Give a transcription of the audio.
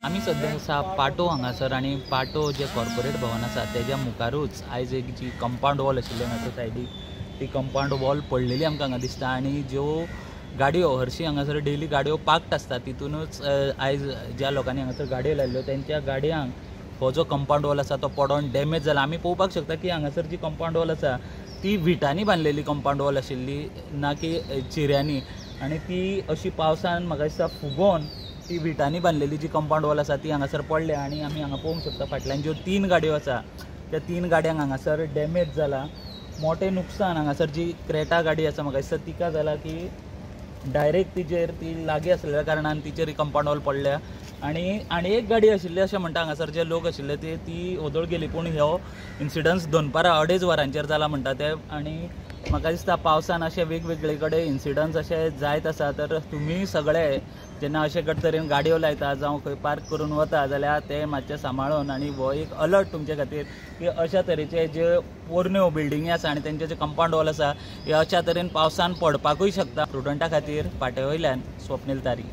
आमी सद्या आसा पाटो हांगासर आनी पाटो जे कॉर्पोरेट भवन आसा तेज्या मुखारूच आयज एक जी कंपाउंड वॉल आशिल्ली हांगासर सायडीक ती कंपाउंड वॉल पडलेली आमकां हांगा दिसता। आनी ज्यो गाडयो हरशीं हांगासर डेली गाडयो पार्क्ड आसता तितूनच आयज ज्या लोकांनी हांगासर गाडयो लायल्यो तेंच्या गाडयांक हो जो कंपाउंड वॉल आसा तो पडोन डॅमेज जाला। आमी पळोवपाक शकता की हांगासर जी कंपाउंड वॉल आसा ती विटांनी बांदलेली कंपाउंड वॉल आशिल्ली ना की चिऱ्यांनी। आनी ती अशी पावसान म्हाका दिसता फुगोवन ती विटांनी बांदलेली जी कंपाउंड वॉल आसा ती हांगासर पडल्या। आनी आमी हांगा पळोवंक शकता फाटल्यान ज्यो 3 गाडयो आसा त्या 3 गाडयांक हांगासर डॅमेज जाला। मोठें नुकसान हांगासर जी क्रेटा गाडी आसा म्हाका दिसता तिका जाला की डायरेक्ट तिचेर ती लागीं आसलेल्या कारणान तिचेर ही कंपाउंड वॉल पडल्या। आनी एक गाडी आशिल्ली अशें म्हणटा हांगासर जे लोक आशिल्ले ती वदळ गेली, पूण हो इन्सिडन्स दनपारां 2:30 वरांचेर जाला म्हणटा ते। आनी म्हाका दिसता पावसान अशे वेगवेगळे कडेन इन्सिडन्स अशे जायत आसा, तर तुमी सगळे जेन्ना अशे तरेन गाडयो लायता जावं खंय पार्क करून वता जाल्यार ते मातशें सांबाळून आनी हो एक अलर्ट तुमचे खातीर की अशा तरेचे जे पोरण्यो बिल्डिंगी आसा आनी तेंचे जे कंपाउंड वॉल आसा हे अशा तरेन पावसान पडपाकूय शकता। स्टुडंटा खातीर पाट्या वयल्यान स्वप्नील तारी।